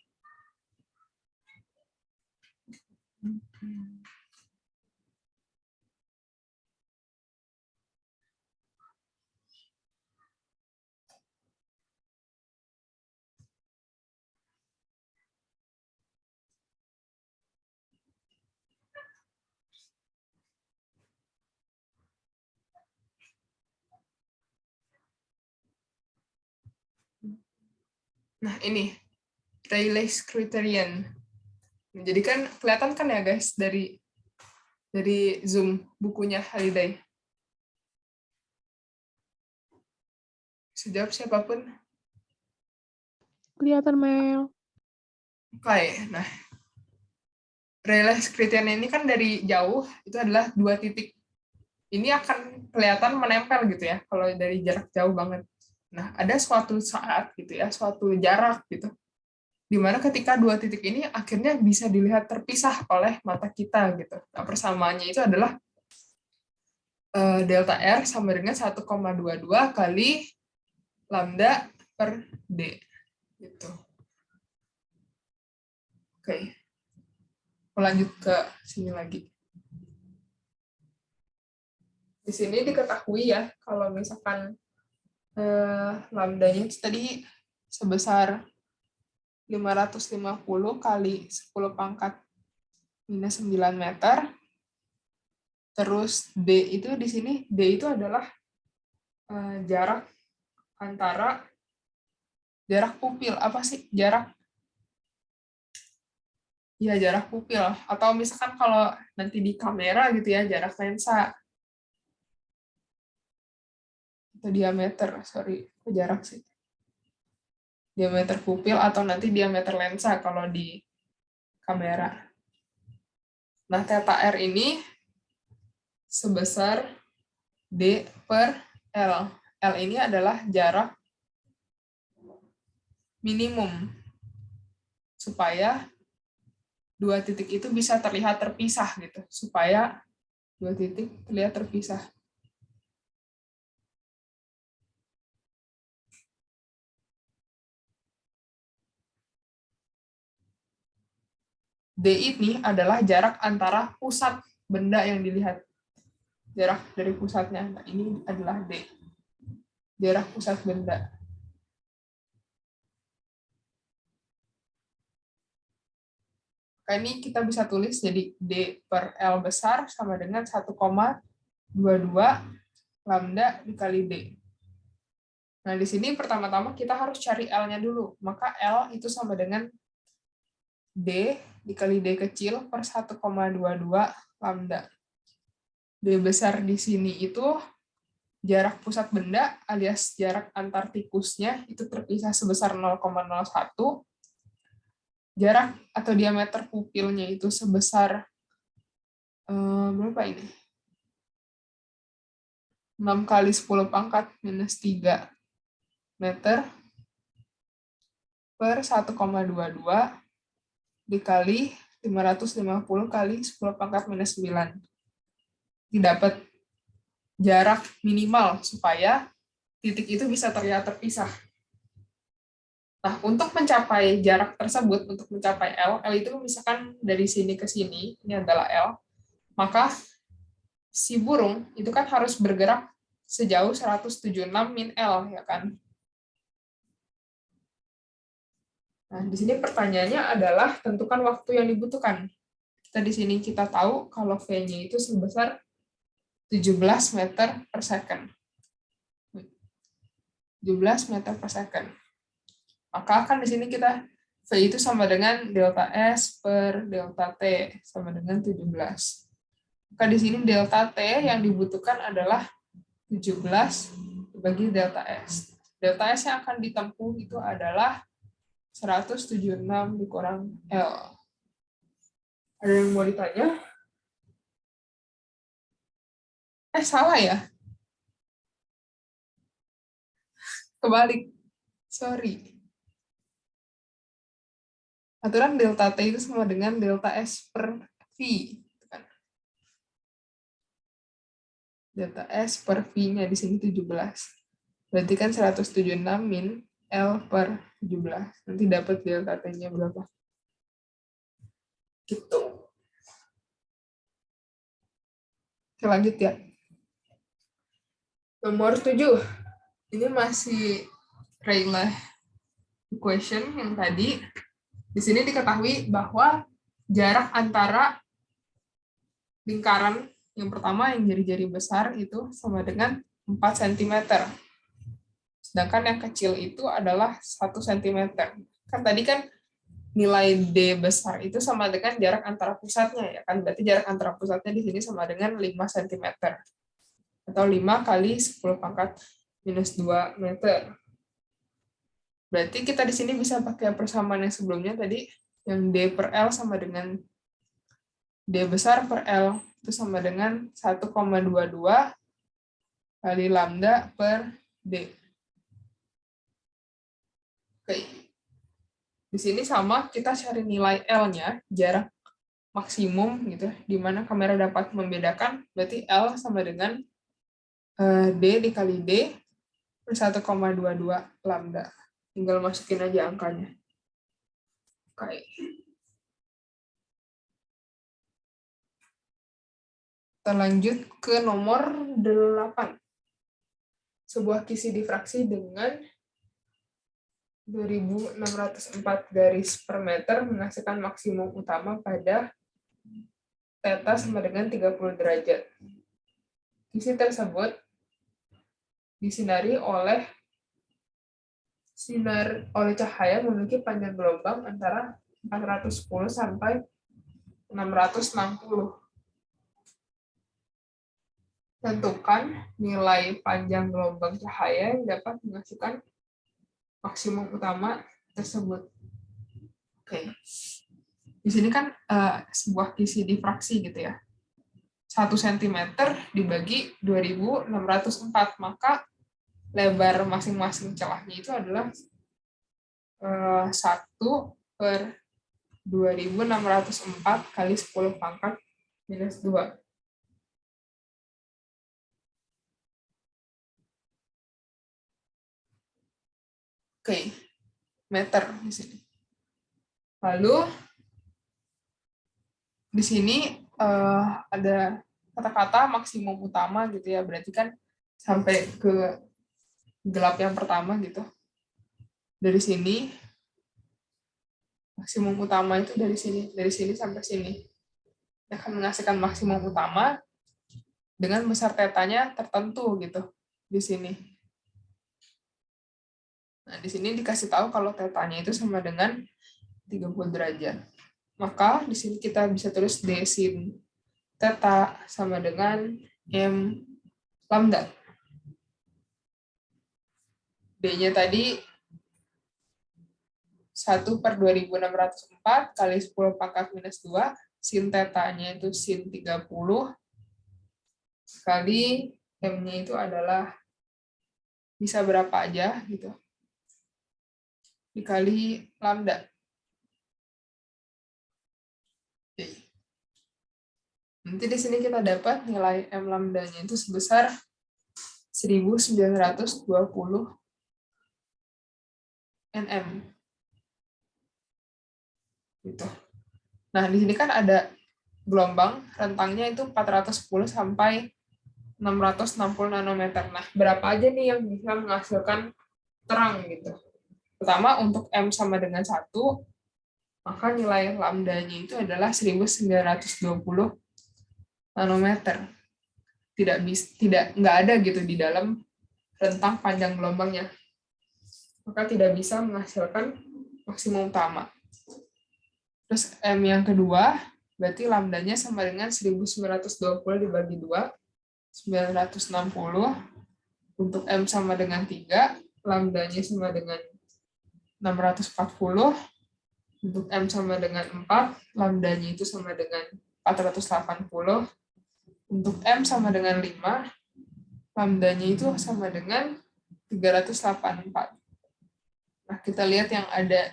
Nah, ini Rayleigh's criterion. Jadi kan kelihatan kan ya guys dari Zoom bukunya Halliday. Sejawab siapapun. Kelihatan, Mel. Oke, nah Rayleigh's criterion ini kan dari jauh itu adalah dua titik. Ini akan kelihatan menempel gitu ya kalau dari jarak jauh banget. Nah, ada suatu saat gitu ya, suatu jarak gitu, di mana ketika dua titik ini akhirnya bisa dilihat terpisah oleh mata kita gitu. Nah, persamaannya itu adalah delta R sama dengan 1,22 kali lambda per D gitu. Oke. Lanjut ke sini lagi. Di sini diketahui ya kalau misalkan lambdanya itu tadi sebesar 550 kali 10 pangkat minus 9 meter. Terus D itu di sini, D itu adalah jarak antara jarak pupil. Apa sih jarak? Ya, jarak pupil. Atau misalkan kalau nanti di kamera gitu ya, jarak lensa. Atau diameter, sorry. Jarak sih. Diameter pupil atau nanti diameter lensa kalau di kamera. Nah, theta R ini sebesar D per L. L ini adalah jarak minimum supaya dua titik itu bisa terlihat terpisah gitu. Supaya dua titik terlihat terpisah. D ini adalah jarak antara pusat benda yang dilihat. Jarak dari pusatnya. Nah, ini adalah D. Jarak pusat benda. Nah, ini kita bisa tulis jadi D per L besar sama dengan 1,22 lambda dikali D. Nah, di sini pertama-tama kita harus cari L-nya dulu. Maka L itu sama dengan D dikali D kecil per 1,22 lambda. D besar di sini itu jarak pusat benda alias jarak antar tikusnya itu terpisah sebesar 0,01. Jarak atau diameter pupilnya itu sebesar berapa ini? 6 kali 10 pangkat minus 3 meter per 1,22 dikali 550 kali 10 pangkat minus 9. Didapat jarak minimal supaya titik itu bisa terlihat terpisah. Nah, untuk mencapai jarak tersebut, untuk mencapai L itu misalkan dari sini ke sini, ini adalah L, maka si burung itu kan harus bergerak sejauh 176 min L, ya kan? Nah, di sini pertanyaannya adalah tentukan waktu yang dibutuhkan. Di sini kita tahu kalau V-nya itu sebesar 17 meter per second. 17 meter per second. Maka kan di sini kita V itu sama dengan delta S per delta T sama dengan 17. Maka di sini delta T yang dibutuhkan adalah 17 bagi delta S. Delta S yang akan ditempuh itu adalah 176 dikurang L. Ada yang mau ditanya? Salah ya? Kebalik. Sorry. Aturan delta T itu sama dengan delta S per V. Delta S per V-nya di sini 17. Berarti kan 176 min L per 17. Nanti dapat delta T-nya berapa. Gitu. Oke, lanjut ya. Nomor 7. Ini masih Rayleigh equation yang tadi. Di sini diketahui bahwa jarak antara lingkaran yang pertama yang jari-jari besar itu sama dengan 4 cm. Sedangkan yang kecil itu adalah 1 cm. Kan tadi kan nilai D besar itu sama dengan jarak antara pusatnya ya kan. Berarti jarak antara pusatnya di sini sama dengan 5 cm. Atau 5 kali 10 pangkat minus 2 meter. Berarti kita di sini bisa pakai persamaan yang sebelumnya tadi, yang D per L sama dengan D besar per L itu sama dengan 1,22 kali lambda per D. Oke. Di sini sama, kita cari nilai L-nya, jarak maksimum gitu, di mana kamera dapat membedakan, berarti L sama dengan D dikali D per 1,22 lambda. Tinggal masukin aja angkanya. Oke. Kita lanjut ke nomor 8. Sebuah kisi difraksi dengan 2604 garis per meter menghasilkan maksimum utama pada theta sama dengan 30 derajat. Kisi tersebut disinari oleh cahaya memiliki panjang gelombang antara 410 sampai 660. Tentukan nilai panjang gelombang cahaya yang dapat menghasilkan maksimum utama tersebut. Oke. Di sini kan sebuah kisi difraksi gitu ya. 1 cm dibagi 2604, maka lebar masing-masing celahnya itu adalah 1 per 2604 kali 10 pangkat minus 2. Oke, meter di sini. Lalu di sini ada kata-kata maksimum utama gitu ya, berarti kan sampai ke gelap yang pertama gitu. Dari sini maksimum utama itu dari sini sampai sini. Akan menghasilkan maksimum utama dengan besar tetanya tertentu gitu di sini. Nah, di sini dikasih tahu kalau tetanya itu sama dengan 30 derajat. Maka di sini kita bisa tulis D sin theta sama dengan M lambda. D-nya tadi 1 per 2604 kali 10 pangkat minus 2, sin theta-nya itu sin 30, kali M-nya itu adalah bisa berapa aja gitu, dikali lambda. Oke. Nanti di sini kita dapat nilai M lambda-nya itu sebesar 1920 nm. Gitu. Nah, di sini kan ada gelombang, rentangnya itu 410 sampai 660 nanometer. Nah, berapa aja nih yang bisa menghasilkan terang gitu. Pertama, untuk M sama dengan 1, maka nilai lambdanya itu adalah 1920 nanometer. Nggak ada gitu di dalam rentang panjang gelombangnya. Maka tidak bisa menghasilkan maksimum utama. Terus M yang kedua, berarti lambdanya sama dengan 1920 dibagi 2, 960. Untuk M sama dengan 3, lambdanya sama dengan 640. Untuk M sama dengan 4, lambdanya itu sama dengan 480. Untuk M sama dengan 5, lambdanya itu sama dengan 384. Nah, kita lihat yang ada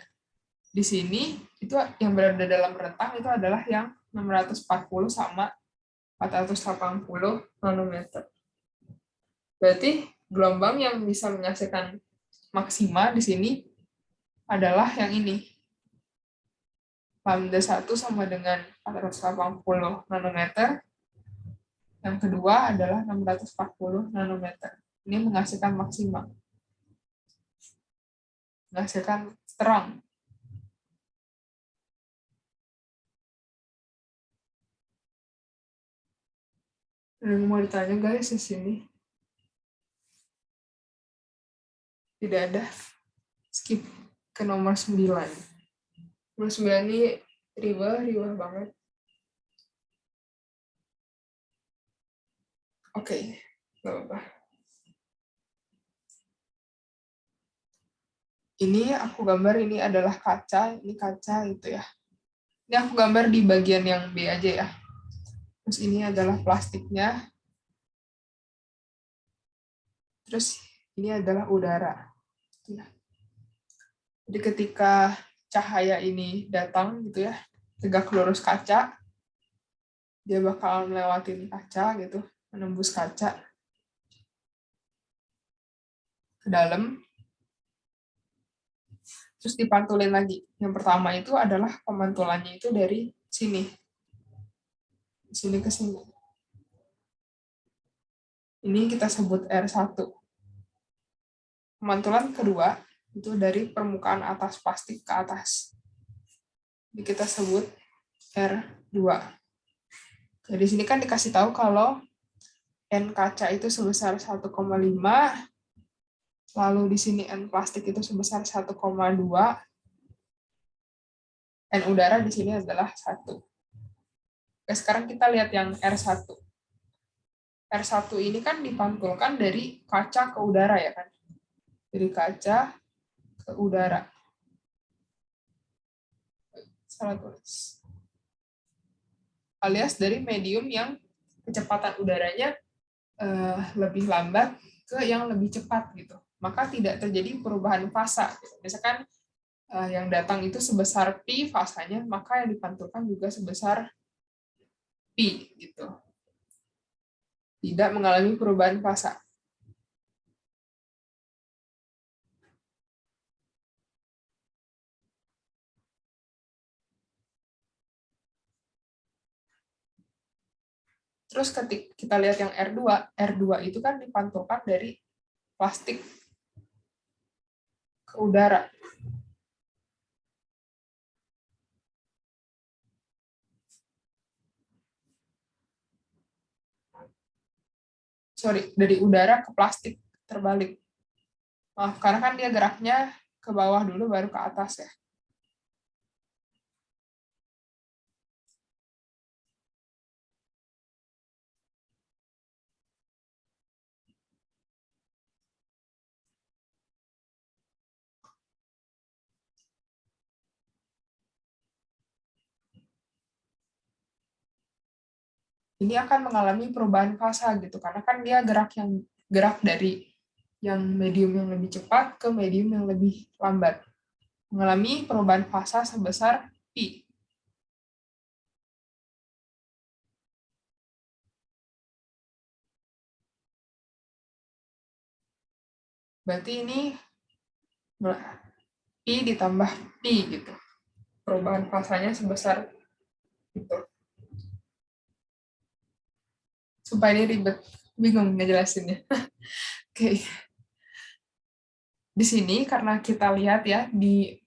di sini, itu yang berada dalam rentang itu adalah yang 640 sama 480 nanometer. Berarti gelombang yang bisa menghasilkan maksima di sini adalah yang ini. Lambda 1 sama dengan 480 nanometer. Yang kedua adalah 640 nanometer. Ini menghasilkan maksima. Menghasilkan terang. Ada yang mau ditanya guys di sini? Tidak ada. Skip ke nomor 9. Nomor 9 ini riwah banget. Oke, nggak apa-apa. Ini aku gambar, ini adalah kaca, ini kaca gitu ya. Ini aku gambar di bagian yang B aja ya. Terus ini adalah plastiknya. Terus ini adalah udara. Jadi ketika cahaya ini datang gitu ya, tegak lurus kaca, dia bakal melewatin kaca gitu, menembus kaca ke dalam, terus dipantulin lagi. Yang pertama itu adalah pemantulannya itu dari sini, sini ke sini. Ini kita sebut R1. Pemantulan kedua itu dari permukaan atas plastik ke atas. Jadi kita sebut R2. Jadi di sini kan dikasih tahu kalau N kaca itu sebesar 1,5, lalu di sini N plastik itu sebesar 1,2, N udara di sini adalah 1. Oke, sekarang kita lihat yang R1. R1 ini kan dipantulkan dari kaca ke udara ya kan? Dari kaca ke udara. Salah tulis. Alias dari medium yang kecepatan udaranya lebih lambat ke yang lebih cepat gitu. Maka tidak terjadi perubahan fasa. Misalkan yang datang itu sebesar pi fasanya, maka yang dipantulkan juga sebesar pi gitu. Tidak mengalami perubahan fasa. Terus ketika kita lihat yang R2 itu kan dipantulkan dari plastik ke udara. Dari udara ke plastik, terbalik. Karena kan dia geraknya ke bawah dulu baru ke atas ya. Ini akan mengalami perubahan fasa gitu, karena kan dia gerak dari yang medium yang lebih cepat ke medium yang lebih lambat. Mengalami perubahan fasa sebesar pi. Berarti ini pi ditambah pi gitu. Perubahan fasanya sebesar itu. Supaya ini ribet, bingung ngejelasinnya. Oke. Di sini karena kita lihat ya di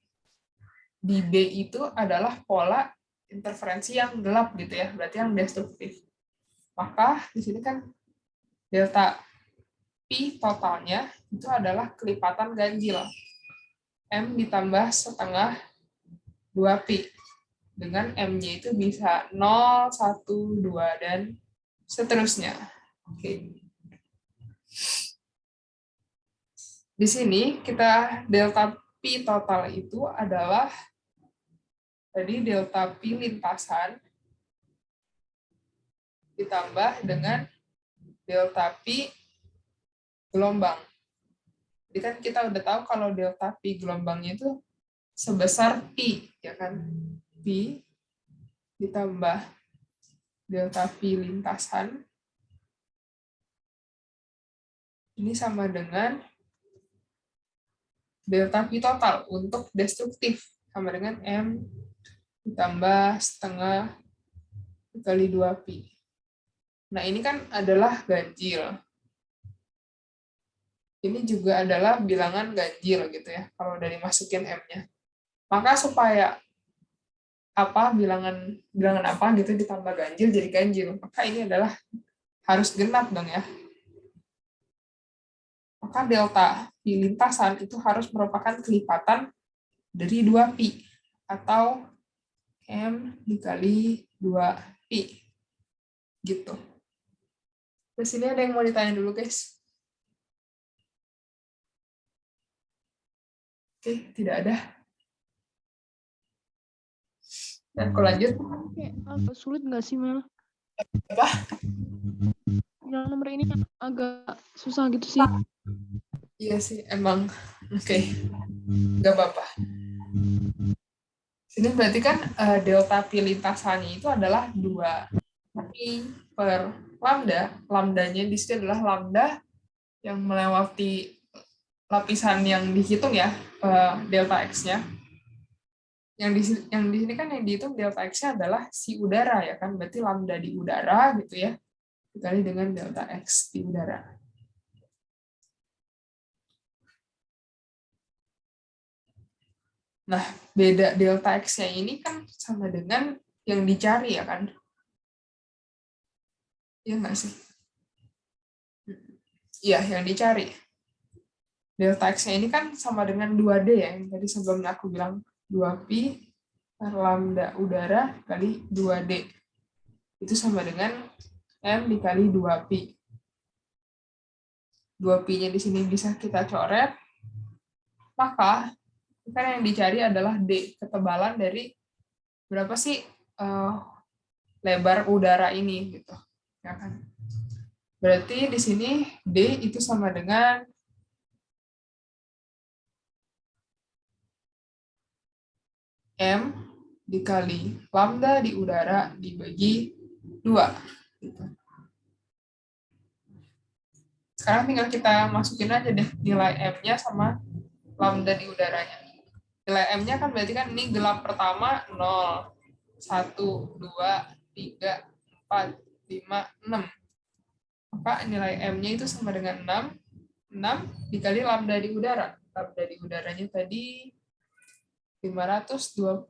B itu adalah pola interferensi yang gelap gitu ya, berarti yang destruktif. Maka di sini kan delta P totalnya itu adalah kelipatan ganjil. M ditambah setengah 2Pi. Dengan M-nya itu bisa 0, 1, 2, dan seterusnya. Oke. Di sini kita delta Pi total itu adalah tadi delta Pi lintasan ditambah dengan delta Pi gelombang. Jadi kan kita udah tahu kalau delta Pi gelombangnya itu sebesar Pi, ya kan? Pi ditambah delta Pi lintasan ini sama dengan delta Pi total untuk destruktif sama dengan M ditambah setengah kali 2Pi. Nah, ini kan adalah ganjil. Ini juga adalah bilangan ganjil gitu ya, kalau udah dimasukin M-nya. Maka supaya bilangan apa gitu ditambah ganjil jadi ganjil, maka ini adalah harus genap dong ya. Maka delta Pi lintasan itu harus merupakan kelipatan dari 2Pi atau M dikali 2Pi. Gitu. Terus ini ada yang mau ditanya dulu, guys? Oke, tidak ada. Dan aku lanjut. Kayak agak sulit nggak sih, Mel? Apa? Yang nomor ini agak susah gitu sih. Iya sih, emang. Oke. Nggak apa-apa. Ini berarti kan delta Pi lintasannya itu adalah 2Pi per lambda. Lambdanya di sini adalah lambda yang melewati lapisan yang dihitung ya, delta X-nya. Yang di sini kan yang dihitung delta X-nya adalah si udara ya kan, berarti lambda di udara gitu ya, dikali dengan delta X di udara. Nah, beda delta X-nya ini kan sama dengan yang dicari ya kan? Iya nggak sih? Iya, yang dicari. Delta X-nya ini kan sama dengan 2D ya, yang tadi sebelumnya aku bilang 2Pi per lambda udara kali 2D. Itu sama dengan M dikali 2Pi. 2Pi-nya di sini bisa kita coret, maka kan yang dicari adalah D, ketebalan dari berapa sih lebar udara ini gitu. Ya kan? Berarti di sini D itu sama dengan M dikali lambda di udara dibagi 2. Gitu. Sekarang tinggal kita masukin aja deh nilai M-nya sama lambda di udaranya. Nilai M-nya kan berarti kan ini gelap pertama 0, 1, 2, 3, 4, 5, 6. Maka nilai M-nya itu sama dengan 6 dikali lambda di udara. Lambda di udaranya tadi 520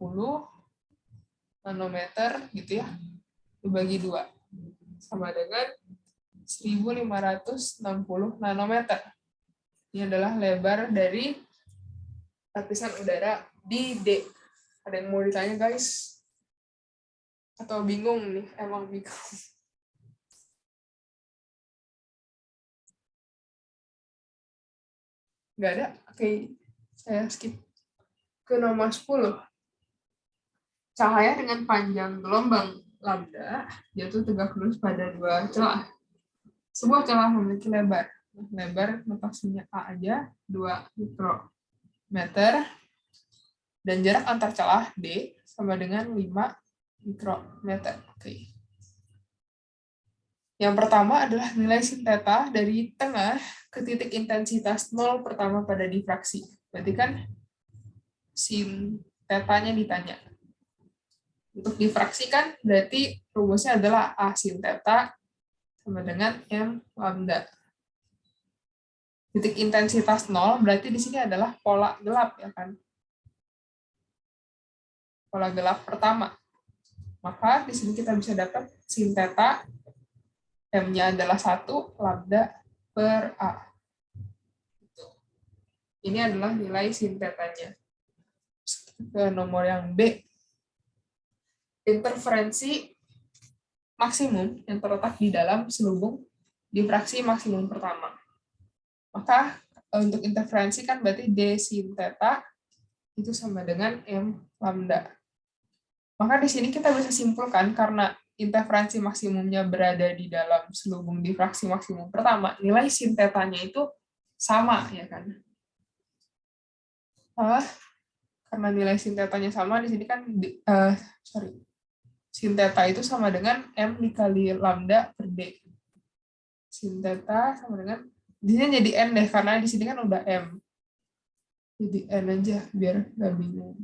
nanometer gitu ya, dibagi 2. Sama dengan 1560 nanometer. Ini adalah lebar dari lapisan udara di D. Ada yang mau ditanya, guys? Atau bingung nih? Emang bingung. Nggak ada? Oke, saya skip. Ke nomor 10. Cahaya dengan panjang gelombang lambda jatuh tegak lurus pada 2 celah. Sebuah celah memiliki lebar. Lebar notasinya A aja, 2 mikrometer. Dan jarak antar celah D sama dengan 5 mikrometer. Oke. Yang pertama adalah nilai sin theta dari tengah ke titik intensitas 0 pertama pada difraksi. Berarti kan sin theta-nya ditanya. Untuk difraksikan berarti rumusnya adalah A sin theta sama dengan M lambda. Titik intensitas 0 berarti di sini adalah pola gelap, ya kan? Pola gelap pertama. Maka di sini kita bisa dapat sin theta, M-nya adalah 1, lambda per A. Ini adalah nilai sin theta-nya. Ke nomor yang B. Interferensi maksimum yang terletak di dalam selubung difraksi maksimum pertama. Maka untuk interferensi kan berarti D sin theta itu sama dengan M lambda. Maka di sini kita bisa simpulkan karena interferensi maksimumnya berada di dalam selubung difraksi maksimum pertama, nilai sin theta-nya itu sama, ya kan? Karena nilai sin theta-nya sama, di sini kan sin theta itu sama dengan M dikali lambda per D. Sin theta sama dengan, di sini jadi N deh, karena di sini kan udah M. Jadi N aja, biar nggak bingung.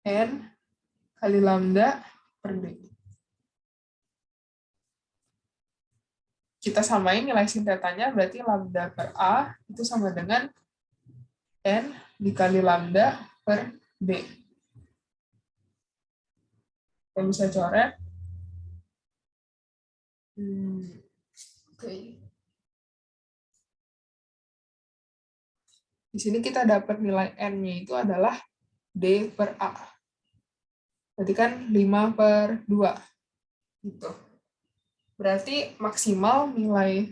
N kali lambda per D. Kita samain nilai sin theta-nya, berarti lambda per A itu sama dengan N dikali lambda per D. Kita bisa coret. Oke. Di sini kita dapat nilai N-nya itu adalah D per A. Berarti kan 5 per 2. Gitu. Berarti maksimal nilai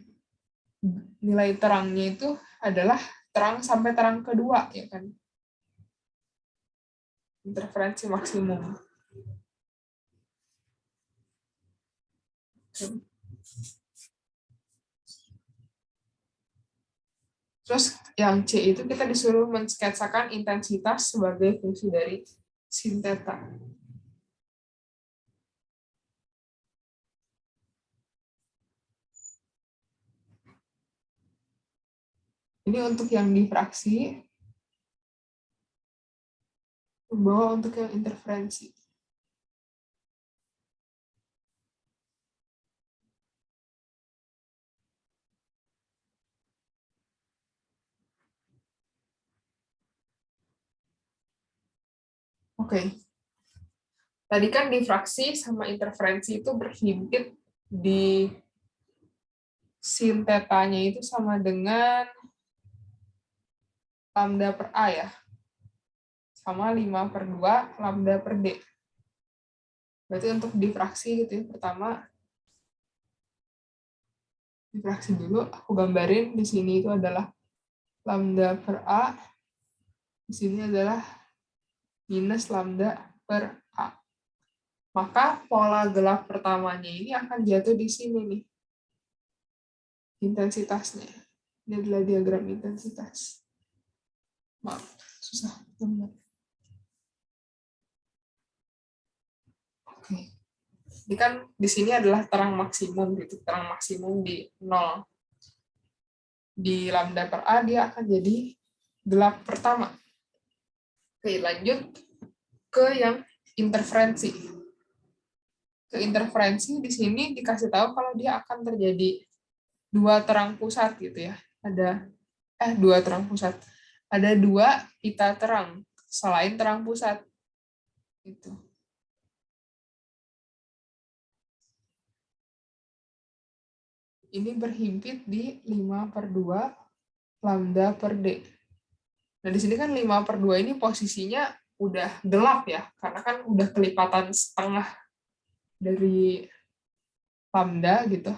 terangnya itu adalah terang sampai terang kedua, ya kan? Interferensi maksimum. Terus yang C itu kita disuruh mensketsakan intensitas sebagai fungsi dari sin theta. Ini untuk yang difraksi, bahwa untuk yang interferensi. Oke. Tadi kan difraksi sama interferensi itu berhimpit di sin theta-nya itu sama dengan lambda per A, ya. Sama 5 per 2 lambda per D. Berarti untuk difraksi gitu ya, pertama difraksi dulu, aku gambarin di sini itu adalah lambda per A, di sini adalah minus lambda per A. Maka pola gelap pertamanya ini akan jatuh di sini nih, intensitasnya. Ini adalah diagram intensitas. Maaf, susah. Oke. Jadi kan di sini adalah terang maksimum gitu, terang maksimum di 0. Di lambda per A dia akan jadi gelap pertama. Oke, lanjut ke yang interferensi. Ke interferensi di sini dikasih tahu kalau dia akan terjadi dua terang pusat gitu ya. Dua terang pusat. Ada dua pita terang selain terang pusat. Gitu. Ini berhimpit di 5 per 2 lambda per D. Nah, di sini kan 5 per 2 ini posisinya udah gelap ya, karena kan udah kelipatan setengah dari lambda gitu.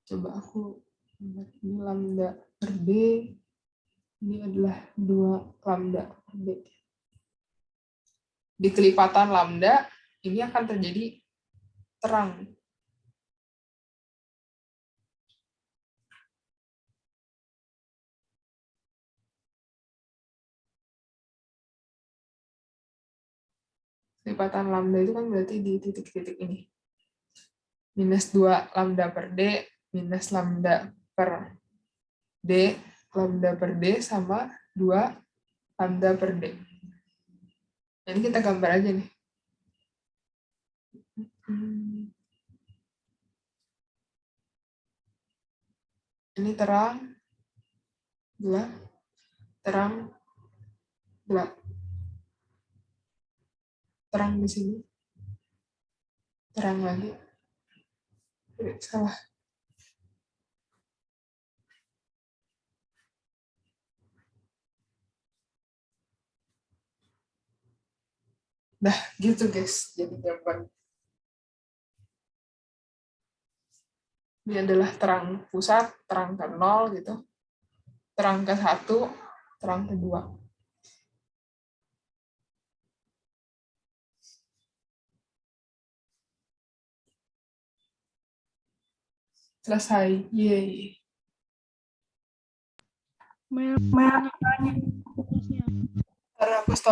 Coba aku ini lambda per D, ini adalah 2 lambda per D. Di kelipatan lambda, ini akan terjadi terang. Kelipatan lambda itu kan berarti di titik-titik ini. Minus 2 lambda per D, minus lambda per D, lambda per D sama 2 lambda per D. Ini kita gambar aja nih. Ini terang, gelap, terang, gelap. Terang di sini, terang lagi. Salah. Nah, gitu guys. Jadi gambar. Ini adalah terang pusat, terang ke 0 gitu. Terang ke 1, terang ke 2. Selesai. Yeay. Mel, tanya tugasnya. Ntar aku stop.